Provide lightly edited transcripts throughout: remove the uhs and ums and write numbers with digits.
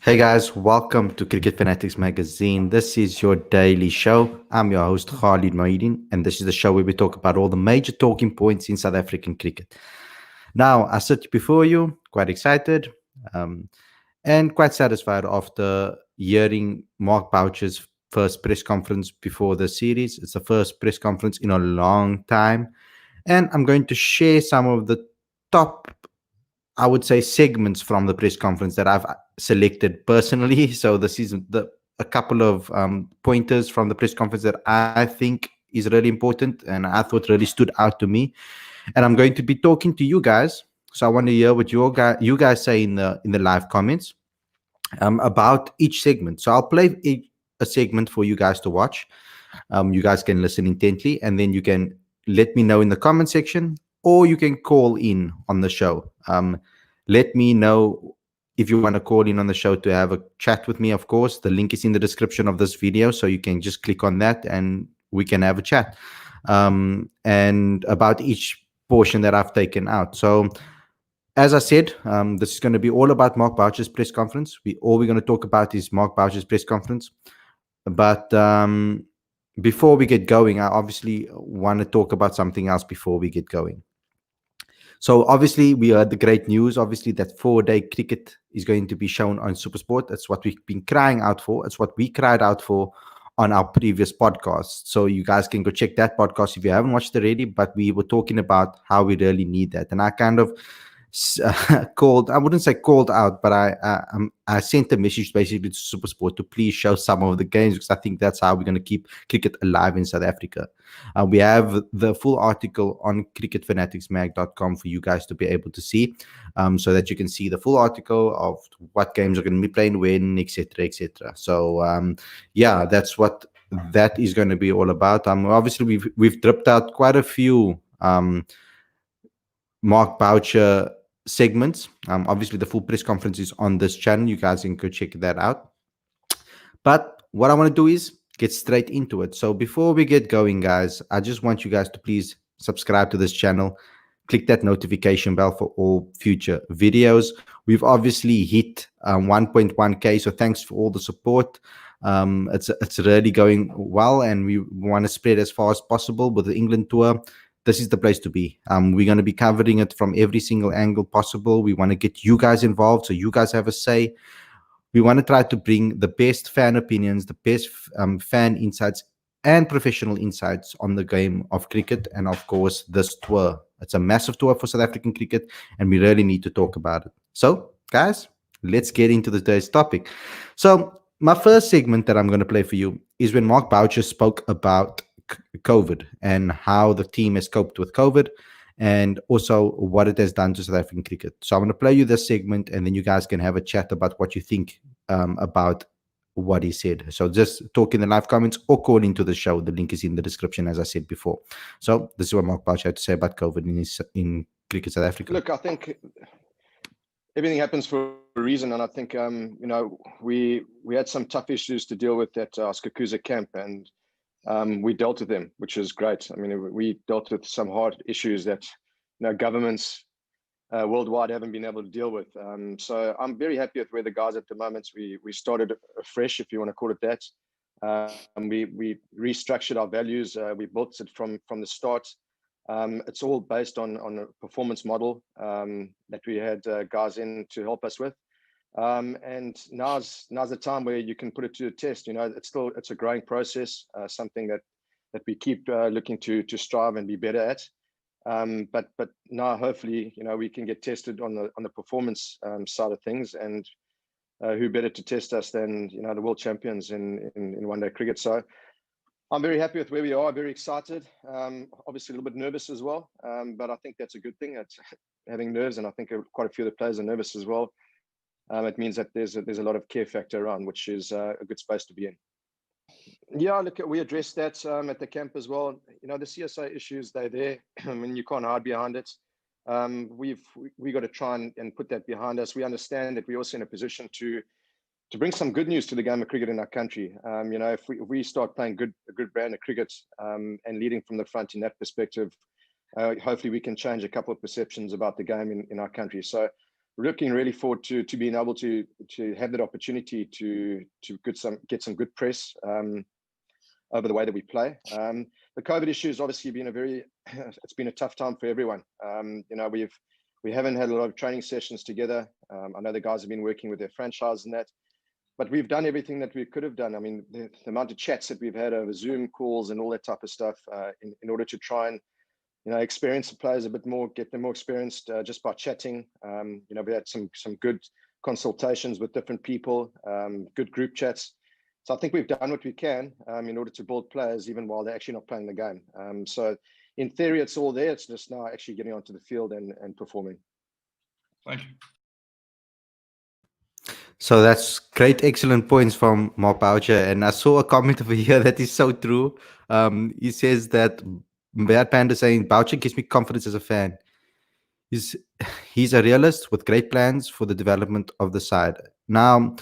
Hey guys, welcome to Cricket Fanatics Magazine. This is your daily show. I'm your host Khalid Mohidin, and this is the show where we talk about all the major talking points in South African cricket. Now, I sit before you, quite excited um, and quite satisfied after hearing Mark Boucher's first press conference before the series. It's the first press conference in a long time, and I'm going to share some of the top, I would say, segments from the press conference that I've selected personally. So this is a couple of pointers from the press conference that I think is really important and I thought really stood out to me. And I'm going to be talking to you guys. So I want to hear what you guys say in the live comments about each segment. So I'll play a segment for you guys to watch. You guys can listen intently, and then you can let me know in the comment section, or you can call in on the show. Let me know if you want to call in on the show to have a chat with me. Of course, the link is in the description of this video, so you can just click on that and we can have a chat and about each portion that I've taken out. So as I said, this is going to be all about Mark Boucher's press conference. All we're going to talk about is Mark Boucher's press conference. But before we get going, I obviously want to talk about something else before we get going. So obviously, we heard the great news. Obviously, that 4-day cricket is going to be shown on SuperSport. That's what we've been crying out for. It's what we cried out for on our previous podcast. So you guys can go check that podcast if you haven't watched it already. But we were talking about how we really need that, and I kind of called, I wouldn't say called out, but I sent a message basically to SuperSport to please show some of the games, because I think that's how we're going to keep cricket alive in South Africa. We have the full article on cricketfanaticsmag.com for you guys to be able to see, so that you can see the full article of what games are going to be playing when, etc., etc. So yeah, that's what that is going to be all about. Obviously we've dripped out quite a few Mark Boucher segments. Obviously, the full press conference is on this channel. You guys can go check that out. But what I want to do is get straight into it. So before we get going, guys, I just want you guys to please subscribe to this channel. Click that notification bell for all future videos. We've obviously hit 1.1K, so thanks for all the support. It's really going well, and we want to spread as far as possible with the England tour. This is the place to be. We're going to be covering it from every single angle possible. We want to get you guys involved so you guys have a say. We want to try to bring the best fan opinions, the best fan insights, and professional insights on the game of cricket. And of course, this tour. It's a massive tour for South African cricket, and we really need to talk about it. So, guys, let's get into today's topic. So, my first segment that I'm going to play for you is when Mark Boucher spoke about COVID and how the team has coped with COVID, and also what it has done to South African cricket. So I'm going to play you this segment, and then you guys can have a chat about what you think about what he said. So just talk in the live comments or call into the show. The link is in the description, as I said before. So this is what Mark Boucher had to say about COVID in cricket South Africa. Look, I think everything happens for a reason, and I think we had some tough issues to deal with at Skakuza camp, and we dealt with them, which is great. I mean, we dealt with some hard issues that governments worldwide haven't been able to deal with. So I'm very happy with where the guys at the moment. We started fresh, if you want to call it that. We restructured our values. We built it from the start. It's all based on a performance model that we had guys in to help us with. And now's the time where you can put it to the test. It's a growing process, something that we keep looking to strive and be better at. But now hopefully we can get tested on the performance side of things, and who better to test us than the world champions in one-day cricket. So I'm very happy with where we are. Very excited. Obviously a little bit nervous as well, but I think that's a good thing. It's having nerves, and I think quite a few of the players are nervous as well. It means that there's a lot of care factor around, which is a good space to be in. Yeah, look, we addressed that at the camp as well. The CSA issues, they're there. I mean, you can't hide behind it. We got to try and put that behind us. We understand that we're also in a position to bring some good news to the game of cricket in our country. If we start playing a good brand of cricket and leading from the front in that perspective, hopefully we can change a couple of perceptions about the game in our country. So looking really forward to being able to have that opportunity to get some good press over the way that we play. The COVID issue has obviously been it's been a tough time for everyone. We haven't had a lot of training sessions together. I know the guys have been working with their franchise and that, but we've done everything that we could have done. I mean, the amount of chats that we've had over Zoom calls and all that type of stuff in order to try and experience the players a bit more, get them more experienced just by chatting. We had some good consultations with different people, good group chats. So I think we've done what we can in order to build players even while they're actually not playing the game. So in theory, it's all there. It's just now actually getting onto the field and performing. Thank you. So that's great, excellent points from Mark Boucher. And I saw a comment over here that is so true. He says that Bad Panda saying Boucher gives me confidence as a fan. He's a realist with great plans for the development of the side. Now,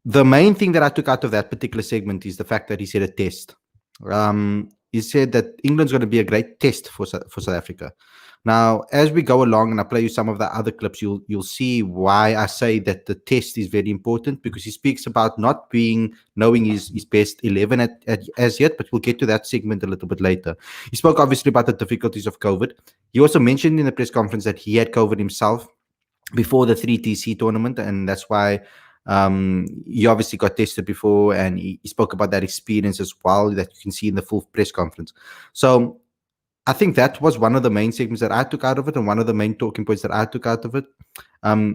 the main thing that I took out of that particular segment is the fact that he said a test. He said that England's going to be a great test for South Africa. Now, as we go along, and I play you some of the other clips, you'll see why I say that the test is very important, because he speaks about not knowing his best 11 as yet, but we'll get to that segment a little bit later. He spoke obviously about the difficulties of COVID. He also mentioned in the press conference that he had COVID himself before the 3TC tournament, and that's why he obviously got tested before, and he spoke about that experience as well that you can see in the full press conference. So I think that was one of the main segments that I took out of it, and one of the main talking points that I took out of it.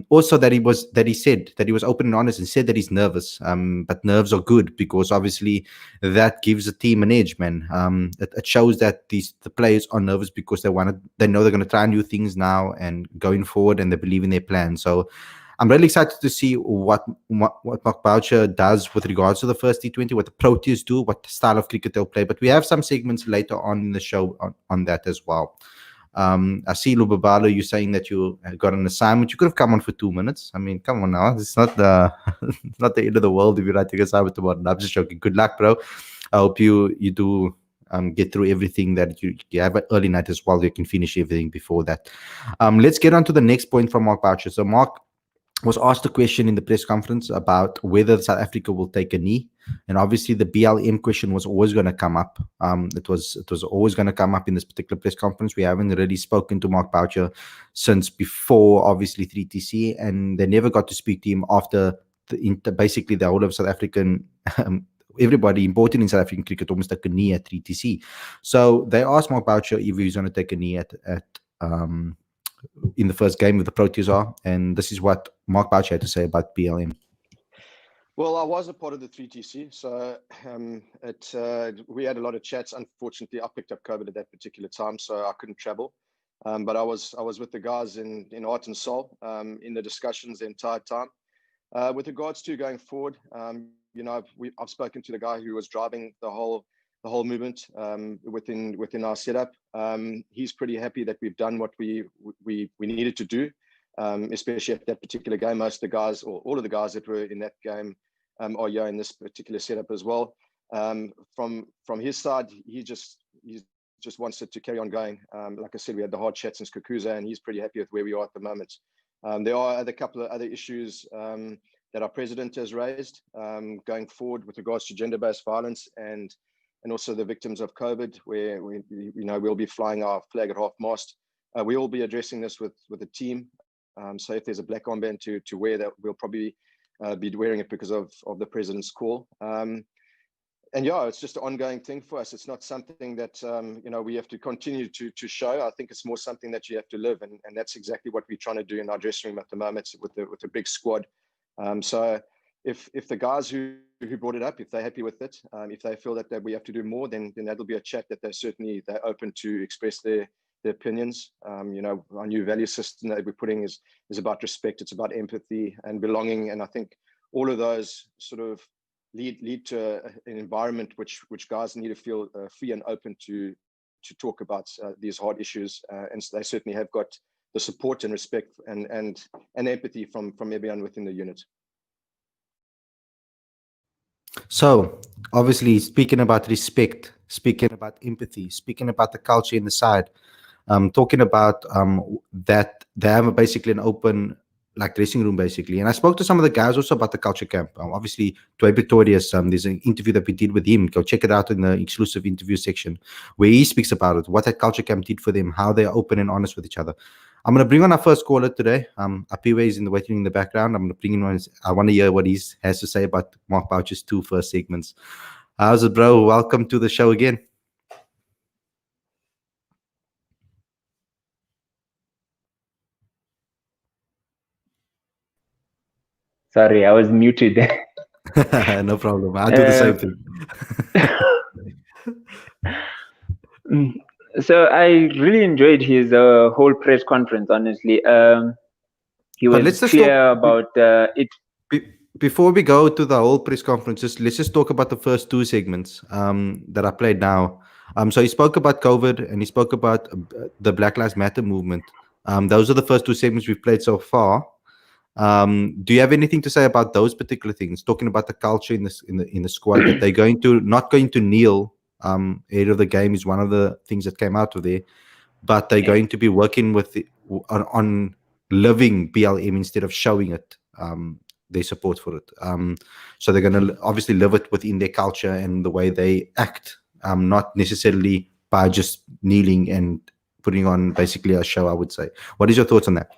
Also that he said that he was open and honest and said that he's nervous, but nerves are good, because obviously that gives the team an edge, man. It shows that the players are nervous because they know they're going to try new things now and going forward, and they believe in their plan. So I'm really excited to see what Mark Boucher does with regards to the first T20, what the Proteas do, what style of cricket they'll play. But we have some segments later on in the show on that as well. I see Lubabalo, you saying that you got an assignment. You could have come on for 2 minutes. I mean, come on now. It's not the not the end of the world if you write an assignment tomorrow. I'm just joking. Good luck, bro. I hope you do get through everything that you have an early night as well. You can finish everything before that. Let's get on to the next point from Mark Boucher. So Mark was asked a question in the press conference about whether South Africa will take a knee, and obviously the BLM question was always going to come up. It was always going to come up in this particular press conference. We haven't really spoken to Mark Boucher since before, obviously 3TC, and they never got to speak to him after basically the whole of South African. Everybody important in South African cricket almost took a knee at 3TC. So they asked Mark Boucher if he was going to take a knee at in the first game with the Proteas are, and this is what Mark Boucher had to say about BLM. Well, I was a part of the 3TC, so we had a lot of chats. Unfortunately, I picked up COVID at that particular time, so I couldn't travel. But I was with the guys in Heart and Soul in the discussions the entire time. With regards to going forward, I've spoken to the guy who was driving the whole movement within our setup. He's pretty happy that we've done what we needed to do, especially at that particular game. Most of the guys, or all of the guys that were in that game, are in this particular setup as well. From his side, he just wants it to carry on going. Like I said, we had the hard chats in Skukuza, and he's pretty happy with where we are at the moment. There are a couple of other issues that our president has raised going forward with regards to gender-based violence and also the victims of COVID, where we'll be flying our flag at half-mast. We will be addressing this with the team. So if there's a black armband to wear, that we'll probably be wearing it because of the president's call. And it's just an ongoing thing for us. It's not something that we have to continue to show. I think it's more something that you have to live, and that's exactly what we're trying to do in our dressing room at the moment with the big squad. So if the guys who brought it up, if they're happy with it, if they feel that we have to do more, then that'll be a chat that they're open to express their opinions. Our new value system that we're putting is about respect. It's about empathy and belonging, and I think all of those sort of lead to an environment which guys need to feel free and open to talk about these hard issues, and so they certainly have got the support and respect and empathy from everyone within the unit. So obviously, speaking about respect, speaking about empathy, speaking about the culture in the side, talking about that they have basically an open like dressing room basically. And I spoke to some of the guys also about the culture camp. Obviously, Dwayne Pretorius, there's an interview that we did with him. Go check it out in the exclusive interview section where he speaks about it, what that culture camp did for them, how they're open and honest with each other. I'm going to bring on our first caller today. Apiwe is in the waiting in the background. I'm going to bring in one. I want to hear what he has to say about Mark Boucher's two first segments. How's it, bro? Welcome to the show again. Sorry, I was muted. No problem. I do the same thing. So I really enjoyed his whole press conference. Honestly, he was clear about it. Before we go to the whole press conference, let's just talk about the first two segments that I played now. So he spoke about COVID and he spoke about the Black Lives Matter movement. Those are the first two segments we've played so far. Do you have anything to say about those particular things? Talking about the culture in the squad, that they're not going to kneel ahead of the game is one of the things that came out of there, but they're going to be working with on living BLM instead of showing it. Their support for it. So they're going to obviously live it within their culture and the way they act, not necessarily by just kneeling and putting on basically a show, I would say. What is your thoughts on that?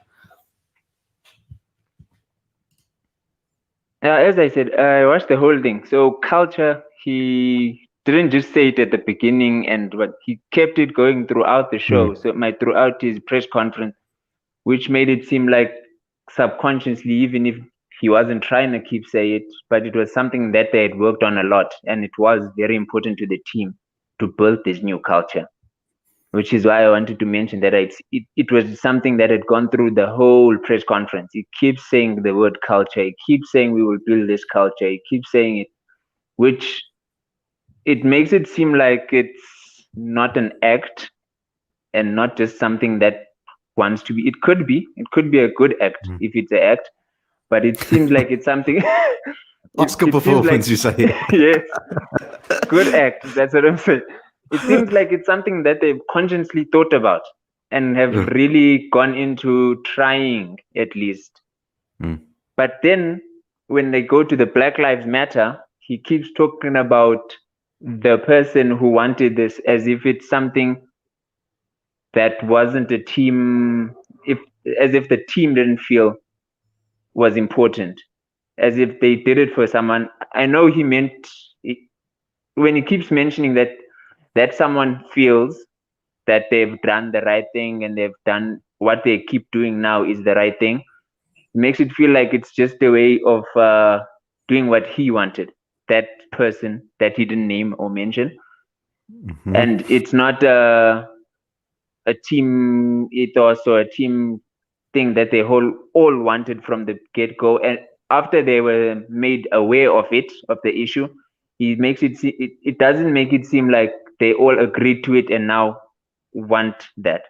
As I said, I watched the whole thing. So culture, he didn't just say it at the beginning, but he kept it going throughout the show. So throughout his press conference, which made it seem like subconsciously, even if he wasn't trying to keep saying it, but it was something that they had worked on a lot, and it was very important to the team to build this new culture, which is why I wanted to mention that it was something that had gone through the whole press conference. He keeps saying the word culture. He keeps saying we will build this culture. He keeps saying it, which it makes it seem like it's not an act and not just something that wants to be. It could be a good act if it's an act, but it seems like it's something. Oscar performance, you say? Yes, good act. That's what I'm saying. It seems like it's something that they've consciously thought about and have really gone into trying, at least. But then when they go to the Black Lives Matter, he keeps talking about the person who wanted this as if it's something that wasn't a team, as if the team didn't feel was important, as if they did it for someone. I know he meant when he keeps mentioning that someone feels that they've done the right thing and they've done what they keep doing now is the right thing. It makes it feel like it's just a way of doing what he wanted, that person that he didn't name or mention. And it's not a team ethos or a team thing that they all wanted from the get-go. And after they were made aware of the issue, he makes it doesn't make it seem like they all agreed to it and now want that.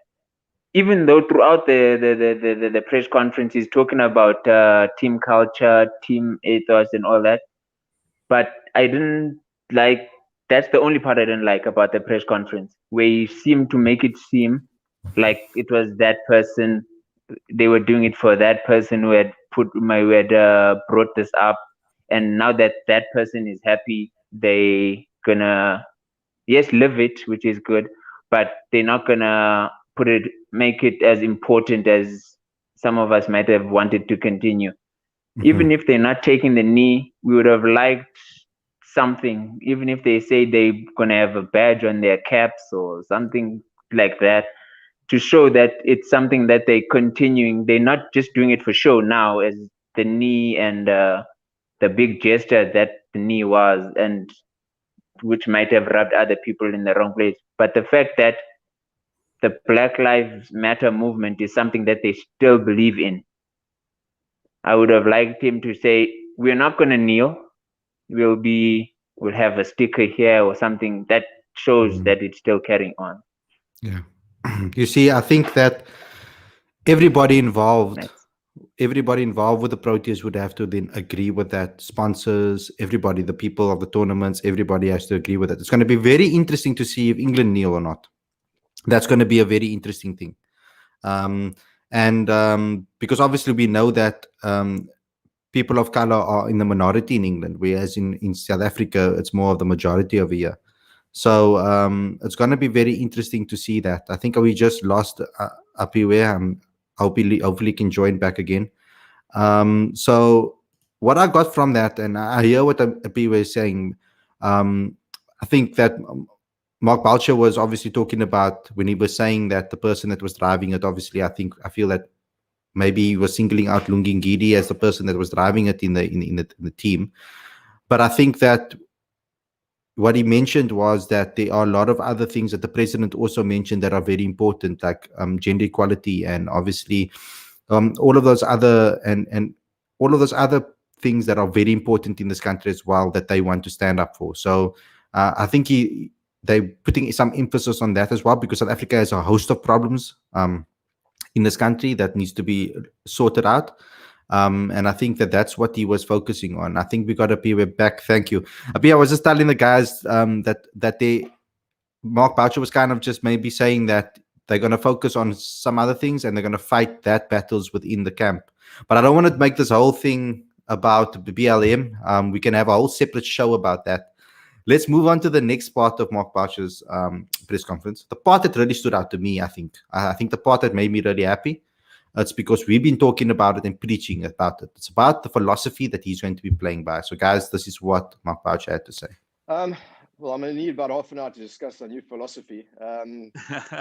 Even though throughout the press conference he's talking about team culture, team ethos and all that, but I didn't like, that's the only part I didn't like about the press conference, where he seemed to make it seem like it was that person, they were doing it for that person who had brought this up, and now that that person is happy, they gonna live it, which is good, but they're not gonna make it as important as some of us might have wanted to continue. Even if they're not taking the knee, we would have liked something, even if they say they're gonna have a badge on their caps or something like that, to show that it's something that they're continuing. They're not just doing it for show now, as the knee and the big gesture that the knee was, and which might have rubbed other people in the wrong place. But the fact that the Black Lives Matter movement is something that they still believe in, I would have liked him to say, we're not going to kneel. We'll have a sticker here or something that shows that it's still carrying on. Yeah. You see, I think that everybody involved with the Proteas would have to then agree with that. Sponsors, everybody, the people of the tournaments, everybody has to agree with that. It's going to be very interesting to see if England kneel or not. That's going to be a very interesting thing. Um, and because obviously we know that people of color are in the minority in England, whereas in South Africa, it's more of the majority over here. So it's going to be very interesting to see that. I think we just lost Apiwe. Hopefully can join back again. So what I got from that, and I hear what Apiwe is saying, I think that Mark Boucher was obviously talking about when he was saying that the person that was driving it, obviously, I feel that maybe he was singling out Lungingidi as the person that was driving it in the team. But I think that what he mentioned was that there are a lot of other things that the president also mentioned that are very important, like gender equality and obviously all of those other and all of those other things that are very important in this country as well that they want to stand up for. So I think they're putting some emphasis on that as well, because South Africa has a host of problems in this country that needs to be sorted out. And I think that that's what he was focusing on. I think we got Apiwe back. Thank you. Apiwe, I was just telling the guys that Mark Boucher was kind of just maybe saying that they're going to focus on some other things and they're going to fight that battles within the camp. But I don't want to make this whole thing about BLM. We can have a whole separate show about that. Let's move on to the next part of Mark Boucher's press conference. The part that really stood out to me, I think the part that made me really happy, it's because we've been talking about it and preaching about it. It's about the philosophy that he's going to be playing by. So, guys, this is what Mark Boucher had to say. Well, I'm going to need about half an hour to discuss the new philosophy. So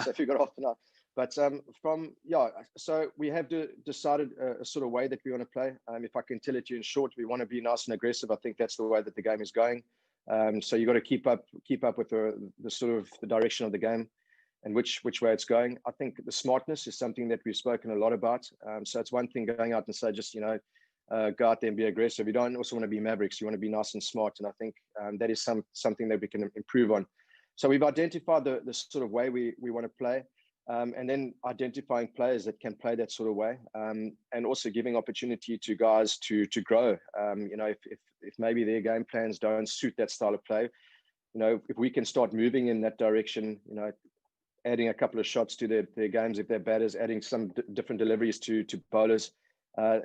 if you've got half an hour. But so we have decided a sort of way that we want to play. If I can tell it to you in short, we want to be nice and aggressive. I think that's the way that the game is going. So you got to keep up with the sort of the direction of the game and which way it's going. I think the smartness is something that we've spoken a lot about. So it's one thing going out and say, just, go out there and be aggressive. You don't also want to be mavericks. You want to be nice and smart. And I think that is something that we can improve on. So we've identified the sort of way we want to play, and then identifying players that can play that sort of way, and also giving opportunity to guys to grow. If maybe their game plans don't suit that style of play, if we can start moving in that direction, adding a couple of shots to their games if they're batters, adding some different deliveries to bowlers.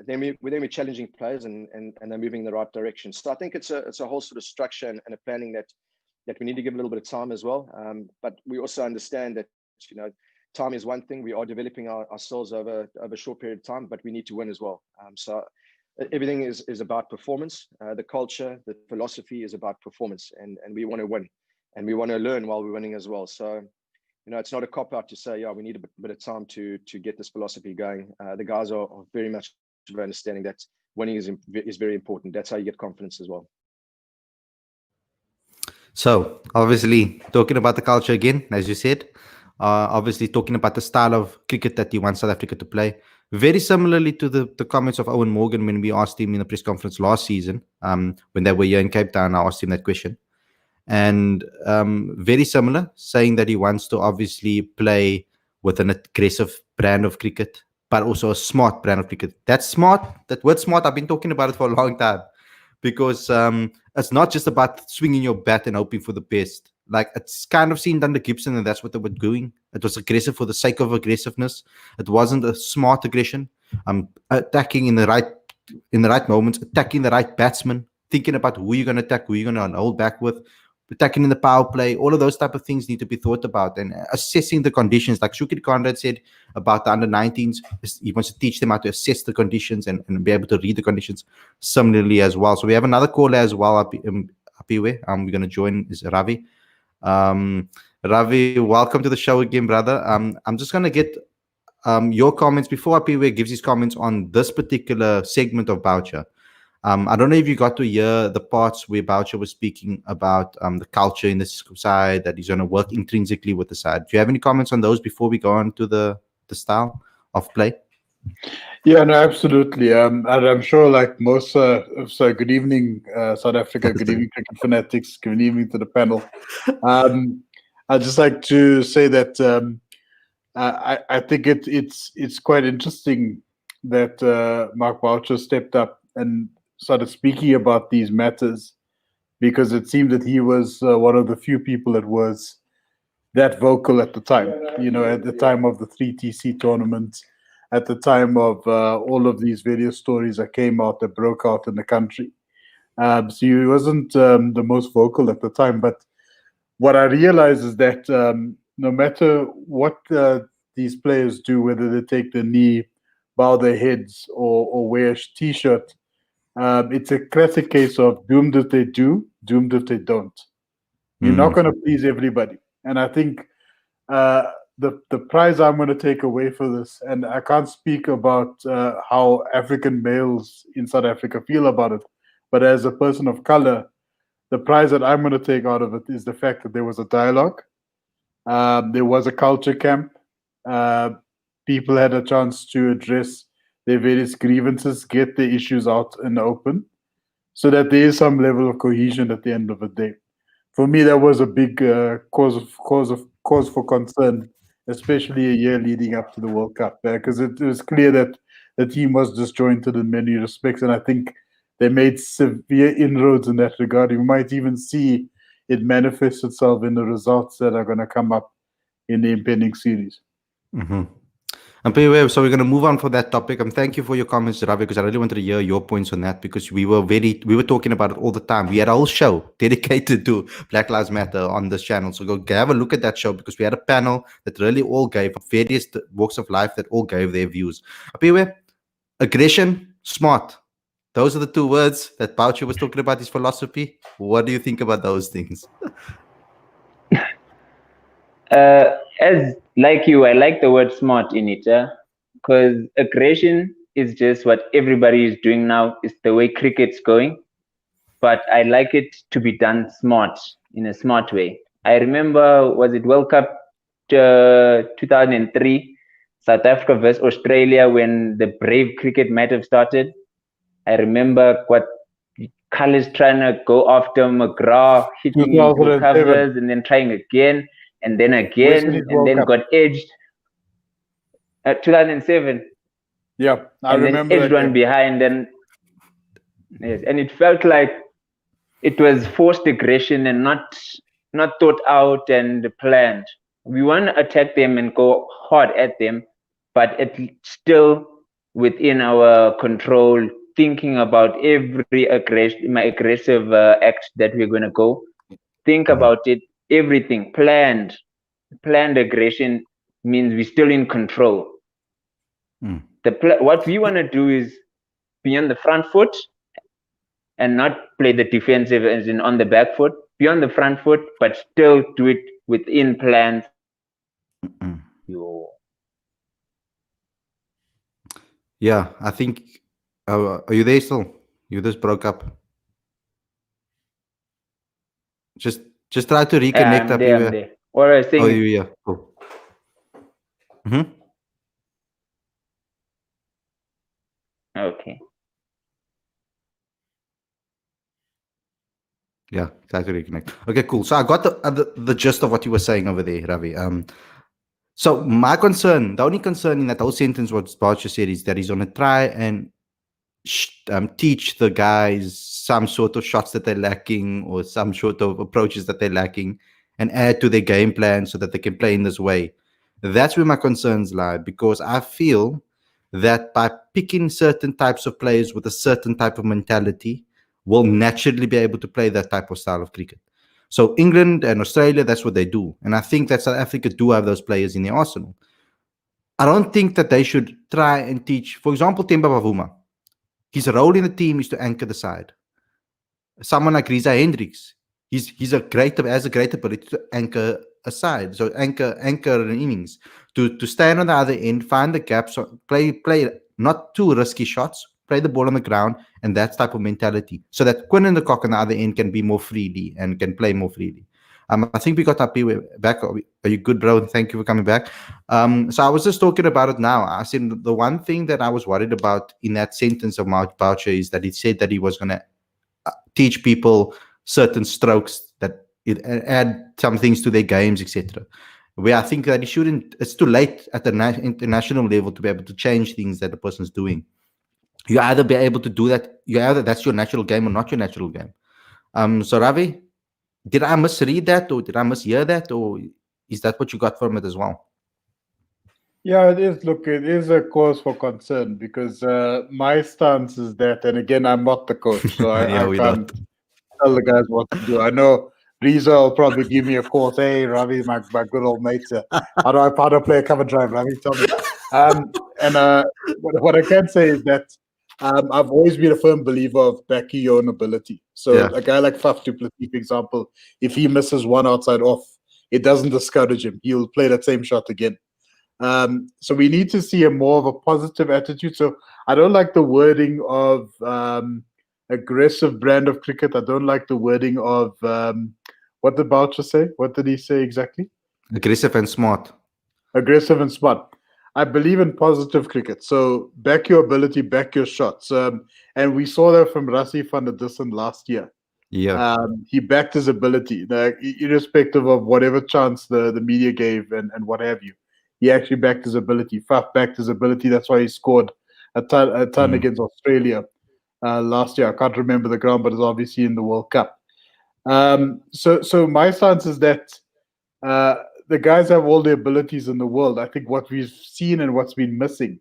Then we're challenging players and they're moving in the right direction. So I think it's a whole sort of structure and a planning that we need to give a little bit of time as well. But we also understand that time is one thing. We are developing ourselves over a short period of time, but we need to win as well. So everything is about performance. The culture, the philosophy is about performance, and we want to win, and we want to learn while we're winning as well. So it's not a cop out to say, we need a bit of time to get this philosophy going. The guys are very much understanding that winning is very important. That's how you get confidence as well. So obviously talking about the culture again, as you said, obviously talking about the style of cricket that he wants South Africa to play. Very similarly to the comments of Owen Morgan when we asked him in the press conference last season, when they were here in Cape Town, I asked him that question. And very similar, saying that he wants to obviously play with an aggressive brand of cricket, but also a smart brand of cricket. That word smart, I've been talking about it for a long time, because it's not just about swinging your bat and hoping for the best. Like, it's kind of seen under Gibson, and that's what they were doing. It was aggressive for the sake of aggressiveness. It wasn't a smart aggression. Attacking in the right moments, attacking the right batsman, thinking about who you're going to attack, who you're going to hold back with, attacking in the power play. All of those type of things need to be thought about, and assessing the conditions. Like Shukri Conrad said about the under-19s, he wants to teach them how to assess the conditions and be able to read the conditions similarly as well. So we have another caller as well, Apiwe. We're going to join is Ravi. Ravi, welcome to the show again, brother. I'm just going to get your comments before Apiwe gives his comments on this particular segment of Boucher. I don't know if you got to hear the parts where Boucher was speaking about the culture in this side, that he's going to work intrinsically with the side. Do you have any comments on those before we go on to the style of play? Yeah, no, absolutely. And I'm sure, like most, so good evening, South Africa. Good evening, cricket fanatics. Good evening to the panel. I'd just like to say that I think it's quite interesting that Mark Boucher stepped up and started speaking about these matters, because it seemed that he was one of the few people that was that vocal at the time. At the time of the 3TC tournaments, at the time of all of these various stories that came out that broke out in the country. So he wasn't the most vocal at the time. But what I realize is that no matter what these players do, whether they take the knee, bow their heads, or wear a t-shirt, it's a classic case of doomed if they do, doomed if they don't. You're not going to please everybody. And I think the prize I'm going to take away for this, and I can't speak about how African males in South Africa feel about it, but as a person of color, the prize that I'm going to take out of it is the fact that there was a dialogue. There was a culture camp. People had a chance to address their various grievances, get their issues out in the open, so that there is some level of cohesion at the end of the day. For me, that was a big cause for concern, especially a year leading up to the World Cup, because it was clear that the team was disjointed in many respects, and I think they made severe inroads in that regard. You might even see it manifest itself in the results that are going to come up in the impending series. Mm-hmm. And anyway, so we're going to move on for that topic. And thank you for your comments, Ravi, because I really wanted to hear your points on that, because we were talking about it all the time. We had a whole show dedicated to Black Lives Matter on this channel. So go have a look at that show, because we had a panel that really all gave various walks of life that all gave their views. Anyway, aggression, smart. Those are the two words that Boucher was talking about his philosophy. What do you think about those things? As like you, I like the word smart in it, because aggression is just what everybody is doing now. It's the way cricket's going, but I like it to be done smart, in a smart way. I remember, was it World Cup 2003, South Africa versus Australia, when the brave cricket might have started. I remember what Khalid's trying to go after McGrath, hitting covers, and then trying again. And then again, and then got edged. 2007. Yeah, I remember. Then edged one behind, and yes, and it felt like it was forced aggression and not thought out and planned. We want to attack them and go hard at them, but it's still within our control. Thinking about every aggressive act that we're going to go. Think about it. Everything planned aggression means we're still in control. What we want to do is be on the front foot and not play the defensive as in on the back foot. Be on the front foot, but still do it within plans. Yeah, I think. Are you there still? You just broke up. Just try to reconnect up here. I'm there. What I was saying. Oh, yeah. Cool. Okay. Yeah, exactly. Reconnect. Okay, cool. So I got the gist of what you were saying over there, Ravi. So my concern, the only concern in that whole sentence, what Boucher said, is that he's going to try and teach the guys some sort of shots that they're lacking, or some sort of approaches that they're lacking, and add to their game plan so that they can play in this way. That's where my concerns lie, because I feel that by picking certain types of players with a certain type of mentality, will naturally be able to play that type of style of cricket. So England and Australia, that's what they do. And I think that South Africa do have those players in their arsenal. I don't think that they should try and teach, for example, Temba Bavuma. His role in the team is to anchor the side. Someone like Riza Hendricks, has a great ability to anchor a side. So anchor an innings, to stand on the other end, find the gaps, play not too risky shots, play the ball on the ground, and that type of mentality, so that Quinn and the Cock on the other end can be more freely and can play more freely. I think we got up here back. Are you good, bro? Thank you for coming back. So I was just talking about it now. I said the one thing that I was worried about in that sentence of Mark Boucher is that he said that he was going to teach people certain strokes, that it add some things to their games, etc. Where I think that he shouldn't. It's too late at the international level to be able to change things that the person's doing. You either be able to do that. You either that's your natural game or not your natural game. So Ravi, did I misread that, or did I mishear that, or Is that what you got from it as well? Yeah, it is. Look, it is a cause for concern because my stance is that, and again, I'm not the coach, so Yeah, I we're can't not. tell the guys what to do. I know Riza will probably give me a call. Say, hey, Ravi, my good old mate, how do I play a cover drive? Ravi, tell me. And what I can say is that I've always been a firm believer of backing your own ability. So Yeah. a guy like Faf du Plessis, for example, if he misses one outside off, it doesn't discourage him. He'll play that same shot again. So we need to see a more of a positive attitude. So I don't like the wording of aggressive brand of cricket. I don't like the wording of what did Boucher say? What did he say exactly? Aggressive and smart. Aggressive and smart. I believe in positive cricket. So back your ability, back your shots. And we saw that from Rassie van der Dussen last year. Yeah. He backed his ability, irrespective of whatever chance the media gave and what have you. He actually backed his ability. Faf backed his ability. That's why he scored a ton against Australia last year. I can't remember the ground, but it's obviously in the World Cup. So my stance is that the guys have all the abilities in the world. I think what we've seen and what's been missing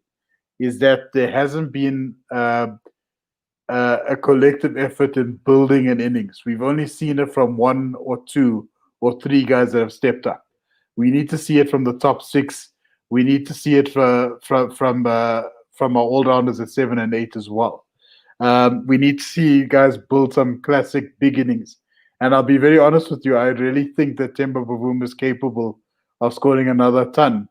is that there hasn't been a collective effort in building an innings. We've only seen it from one or two or three guys that have stepped up. We need to see it from the top six. We need to see it from our all-rounders at 7 and 8 as well. We need to see guys build some classic big innings. And I'll be very honest with you, I really think that Temba Bavuma is capable of scoring another ton,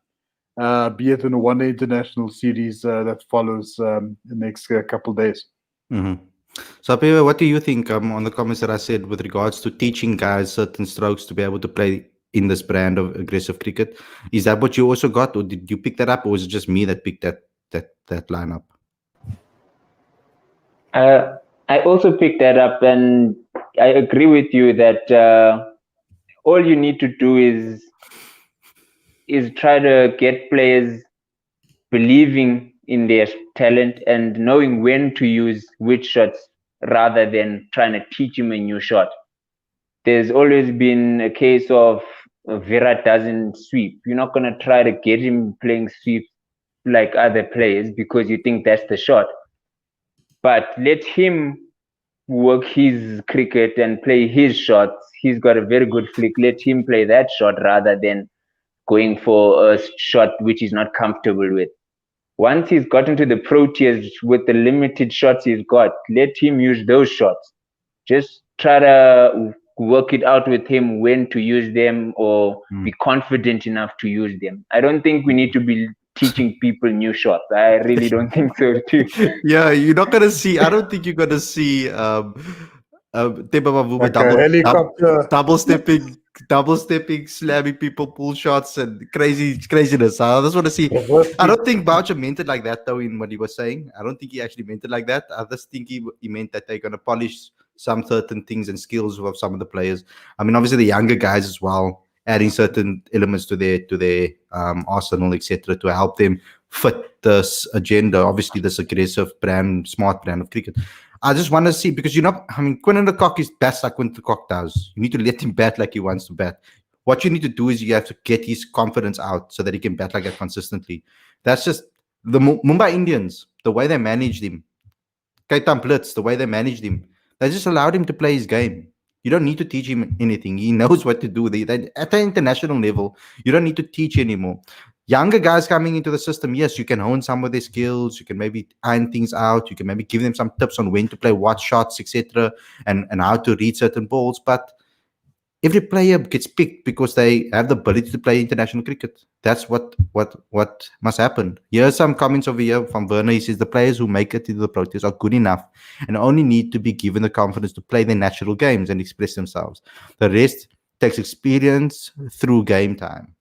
be it in a one-day international series that follows the next couple of days. Mm-hmm. So, Pepe, what do you think on the comments that I said with regards to teaching guys certain strokes to be able to play in this brand of aggressive cricket? Is that what you also got, or did you pick that up, or was it just me that picked that lineup? I also picked that up, and I agree with you that all you need to do is try to get players believing in their talent and knowing when to use which shots rather than trying to teach him a new shot. There's always been a case of Virat doesn't sweep. You're not going to try to get him playing sweep like other players because you think that's the shot. But let him work his cricket and play his shots. He's got a very good flick. Let him play that shot rather than going for a shot which he's not comfortable with. Once he's gotten to the Proteas with the limited shots he's got, let him use those shots. Just try to work it out with him when to use them or be confident enough to use them. I don't think we need to be teaching people new shots. I really don't think so too. Yeah, you're not gonna see. I don't think you're gonna see Temba Bavuma Like a helicopter. double stepping, slamming people, pull shots, and craziness. I just want to see. I don't think Boucher meant it like that, though. In what he was saying, I don't think he actually meant it like that. I just think he meant that they're gonna polish some certain things and skills of some of the players. I mean, obviously the younger guys as well, adding certain elements to their arsenal, etc., to help them fit this agenda. Obviously, this aggressive brand, smart brand of cricket. I just want to see, because Quinton de Kock is bats like Quinton de Kock does. You need to let him bat like he wants to bat. What you need to do is you have to get his confidence out so that he can bat like that consistently. That's just the Mumbai Indians, the way they managed him. Kaitan Blitz, the way they managed him. They just allowed him to play his game. You don't need to teach him anything. He knows what to do. At the international level, you don't need to teach anymore. Younger guys coming into the system, yes, you can hone some of their skills. You can maybe iron things out. You can maybe give them some tips on when to play what shots, etc., and how to read certain balls. But every player gets picked because they have the ability to play international cricket. That's what must happen. Here are some comments over here from Werner. He says the players who make it into the Proteas are good enough and only need to be given the confidence to play their natural games and express themselves. The rest takes experience through game time.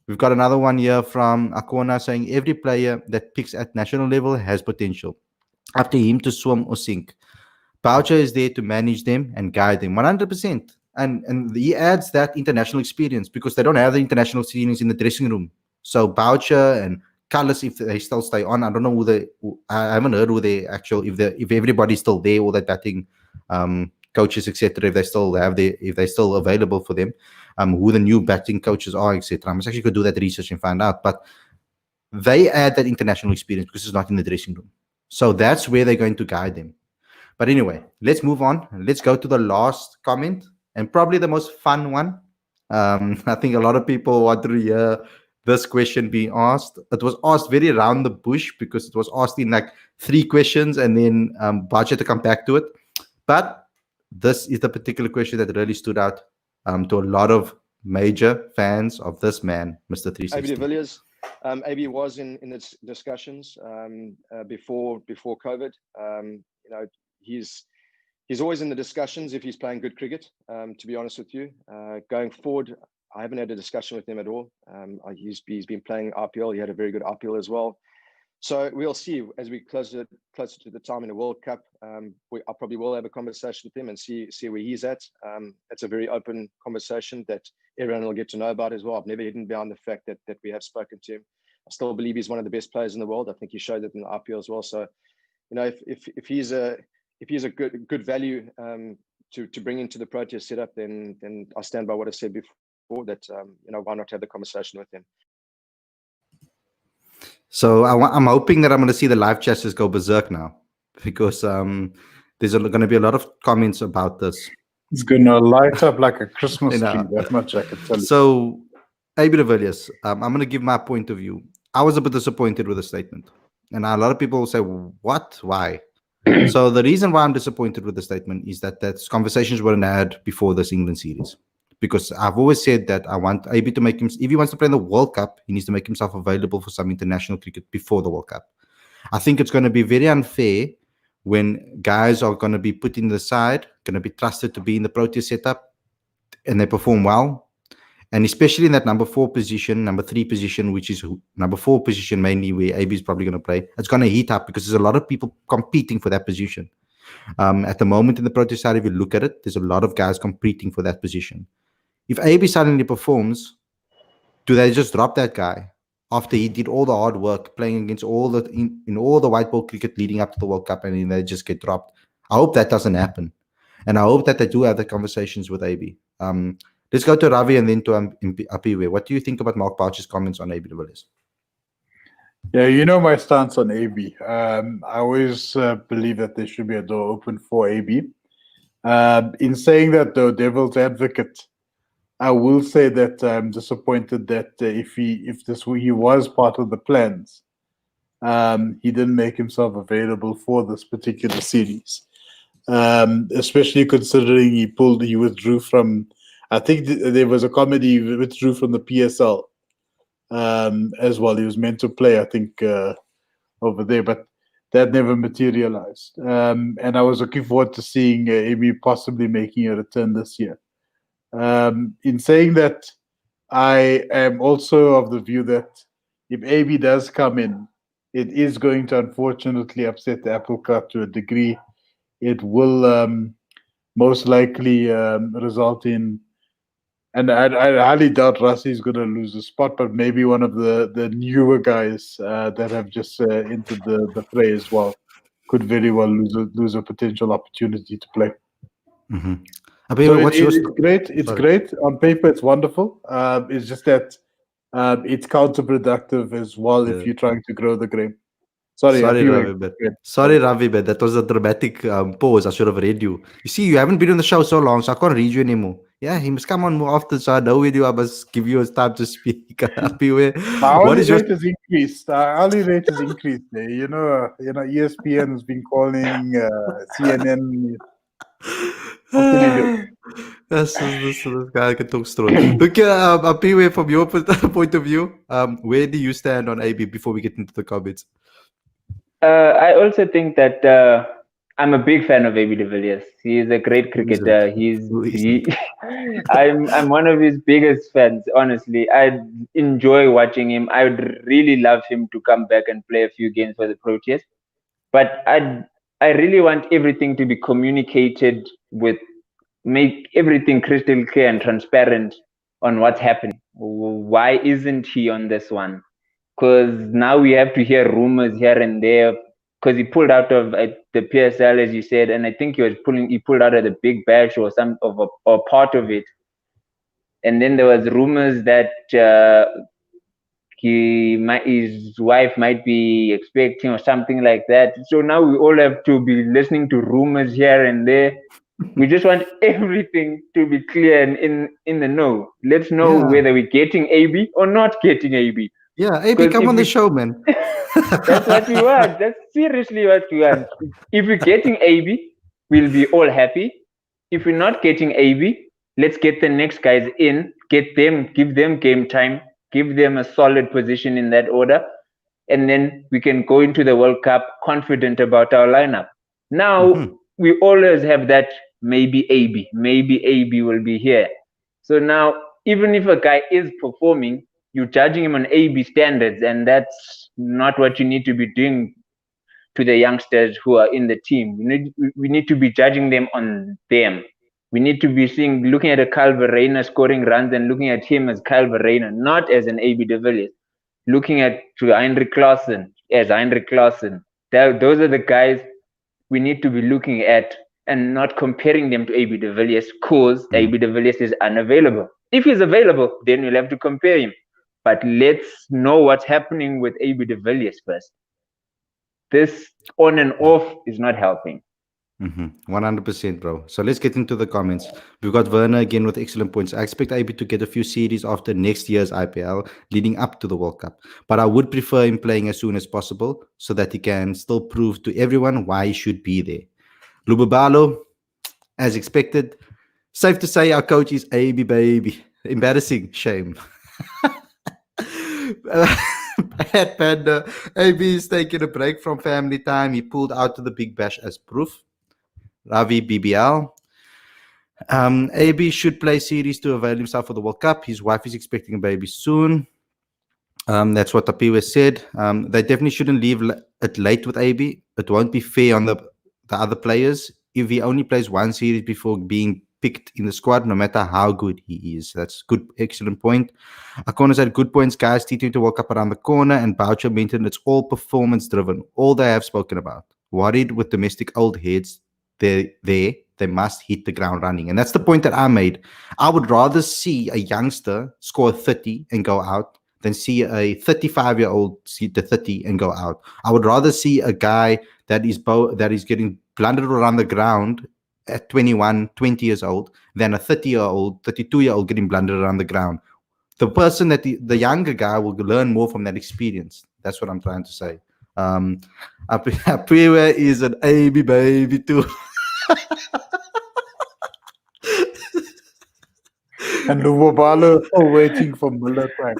We've got another one here from Akona saying every player that picks at national level has potential. Up to him to swim or sink. Boucher is there to manage them and guide them 100%. And he adds that international experience because they don't have the international experience in the dressing room. So Boucher and Carlos, if they still stay on, I don't know I haven't heard who they actual, if everybody's still there or they're batting coaches, etc., if they still if they're still available for them, who the new batting coaches are, etc. I'm actually going to do that research and find out. But they add that international experience because it's not in the dressing room. So that's where they're going to guide them. But anyway, let's move on. Let's go to the last comment and probably the most fun one. I think a lot of people want to hear this question being asked. It was asked very around the bush because it was asked in like 3 questions and then Baj had to come back to it. But this is the particular question that really stood out to a lot of major fans of this man, Mr. 360. AB de Villiers, AB was in its discussions before COVID. You know, he's always in the discussions if he's playing good cricket. To be honest with you, going forward, I haven't had a discussion with him at all. He's been playing RPL. He had a very good RPL as well. So we'll see as we closer to the time in the World Cup. I probably will have a conversation with him and see where he's at. It's a very open conversation that everyone will get to know about as well. I've never hidden behind the fact that we have spoken to him. I still believe he's one of the best players in the world. I think he showed it in the RPL as well. So, you know, if he's a good value to bring into the Proteas setup, then I stand by what I said before. That you know, why not have the conversation with him? So I'm hoping that I'm going to see the live chats just go berserk now, because there's going to be a lot of comments about this. It's going to light up like a Christmas tree. That much I can tell you. So, AB de Villiers, I'm going to give my point of view. I was a bit disappointed with the statement, and a lot of people will say, "What? Why?" So the reason why I'm disappointed with the statement is that conversations weren't had before this England series. Because I've always said that I want AB to make him, if he wants to play in the World Cup, he needs to make himself available for some international cricket before the World Cup. I think it's going to be very unfair when guys are going to be put in the side, going to be trusted to be in the Proteas setup, and they perform well. And especially in that number 4 position, number 3 position, which is number 4 position mainly, where AB is probably going to play, it's going to heat up because there's a lot of people competing for that position. At the moment in the Proteas side, if you look at it, there's a lot of guys competing for that position. If AB suddenly performs, do they just drop that guy after he did all the hard work playing against all the in all the white ball cricket leading up to the World Cup, and then they just get dropped? I hope that doesn't happen, and I hope that they do have the conversations with AB. Let's go to Ravi and then to Apiwe. What do you think about Mark Boucher's comments on AB de Villiers? Yeah, you know my stance on AB. I always believe that there should be a door open for AB. In saying that, though, devil's advocate, I will say that I'm disappointed that if he was part of the plans, he didn't make himself available for this particular series. Especially considering he withdrew from, I think there was a comedy, he withdrew from the PSL as well. He was meant to play, I think, over there, but that never materialized. And I was looking forward to seeing AB possibly making a return this year. In saying that, I am also of the view that if AB does come in, it is going to unfortunately upset the apple cart to a degree. It will most likely result in, and I highly doubt Rassi is going to lose a spot, but maybe one of the newer guys that have just entered the fray as well could very well lose a potential opportunity to play. Mm-hmm. So it's great. It's great on paper. It's wonderful. It's just that it's counterproductive as well if you're trying to grow the game. Sorry, Ravi, but that was a dramatic pause. I should have read you. You see, you haven't been on the show so long, so I can't read you anymore. Yeah, he must come on more often, so I know with you. I must give you time to speak. Hourly rate has increased. Hourly rate has increased. You know, ESPN has been calling CNN. This guy can talk strong. Look, Apiwe, from your point of view, where do you stand on AB before we get into the comments? I also think that I'm a big fan of AB de Villiers. He is a great cricketer. I'm one of his biggest fans, honestly. I enjoy watching him. I would really love him to come back and play a few games for the Proteas. But I really want everything to be communicated make everything crystal clear and transparent on what's happening. Why isn't he on this one? Because now we have to hear rumors here and there. because he pulled out of the PSL, as you said, and I think he pulled out of the Big Bash or or part of it. And then there was rumors that his wife might be expecting or something like that. So now we all have to be listening to rumors here and there. We just want everything to be clear and in the know. Let's know whether we're getting AB or not getting AB. Yeah, AB, come on the show, man. That's what we want. That's seriously what we want. If we're getting AB, we'll be all happy. If we're not getting AB, let's get the next guys in, give them game time, give them a solid position in that order, and then we can go into the World Cup confident about our lineup. Now, we always have that maybe AB will be here. So now, even if a guy is performing, you're judging him on AB standards, and that's not what you need to be doing to the youngsters who are in the team. We need to be judging them on them. We need to be looking at a Kyle Verreynne scoring runs and looking at him as Kyle Verreynne, not as an AB de Villiers. Looking at Heinrich Klaassen as Heinrich Klaassen. Those are the guys we need to be looking at and not comparing them to AB de Villiers because AB de Villiers is unavailable. If he's available, then we'll have to compare him. But let's know what's happening with AB de Villiers first. This on and off is not helping. 100%, bro. So let's get into the comments. We've got Werner again with excellent points. I expect AB to get a few series after next year's IPL leading up to the World Cup. But I would prefer him playing as soon as possible so that he can still prove to everyone why he should be there. Lubabalo, as expected. Safe to say our coach is AB baby. Embarrassing. Shame. Bad Panda. AB is taking a break from family time. He pulled out to the Big Bash as proof. Ravi BBL. AB should play series to avail himself for the World Cup. His wife is expecting a baby soon. That's what Tapiwa said. They definitely shouldn't leave it late with AB. It won't be fair on the other players if he only plays one series before being picked in the squad, no matter how good he is. That's good, excellent point. Akona's had good points, guys. T20 World Cup around the corner, and Boucher mentioned it's all performance driven. All they have spoken about. Worried with domestic old heads. They must hit the ground running. And that's the point that I made. I would rather see a youngster score 30 and go out than see a 35-year-old see the 30 and go out. I would rather see a guy that is getting blundered around the ground at 21, 20 years old than a 30-year-old, 32-year-old getting blundered around the ground. The person that the younger guy will learn more from that experience. That's what I'm trying to say. Apriwa is an AB baby too. And Lubabalo is still waiting for Miller time.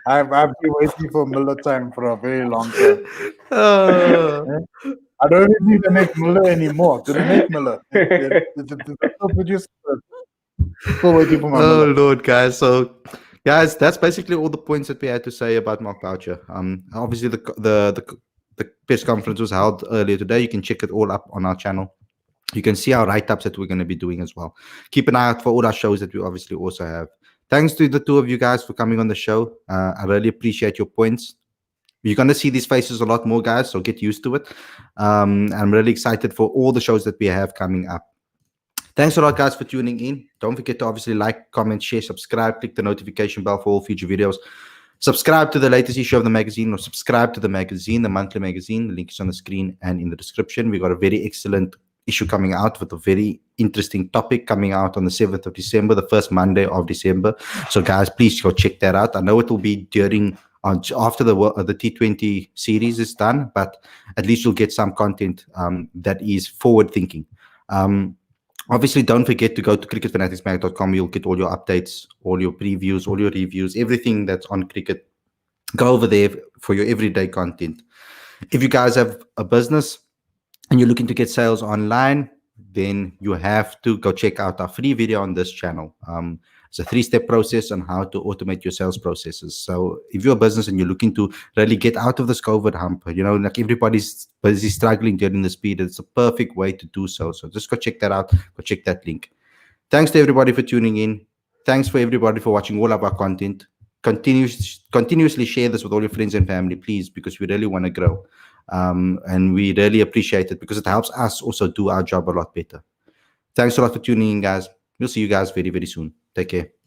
I've been waiting for Miller time for a very long time. I don't even need to make Miller anymore. Didn't make Miller. Still waiting for my Miller. Lord, guys. So, guys, that's basically all the points that we had to say about Mark Boucher. Obviously, the press conference was held earlier today. You can check it all up on our channel. You can see our write-ups that we're going to be doing as well. Keep an eye out for all our shows that we obviously also have. Thanks to the two of you guys for coming on the show. I really appreciate your points. You're going to see these faces a lot more, guys, so get used to it. I'm really excited for all the shows that we have coming up. Thanks a lot, guys, for tuning in. Don't forget to obviously like, comment, share, subscribe, click the notification bell for all future videos. Subscribe to the latest issue of the magazine, or subscribe to the magazine, the monthly magazine. The link is on the screen and in the description. We've got a very excellent issue coming out with a very interesting topic coming out on the 7th of December, the first Monday of December. So, guys, please go check that out. I know it will be after the T20 series is done, but at least you'll get some content that is forward thinking. Obviously, don't forget to go to cricketfanaticsmag.com. You'll get all your updates, all your previews, all your reviews, everything that's on cricket. Go over there for your everyday content. If you guys have a business and you're looking to get sales online, then you have to go check out our free video on this channel. It's a 3-step process on how to automate your sales processes. So if you're a business and you're looking to really get out of this COVID hump, like everybody's busy struggling during this period, it's a perfect way to do so. So just go check that out. Go check that link. Thanks to everybody for tuning in. Thanks for everybody for watching all of our content. Continuously share this with all your friends and family, please, because we really want to grow. And we really appreciate it because it helps us also do our job a lot better. Thanks a lot for tuning in, guys. We'll see you guys very, very soon. Take care.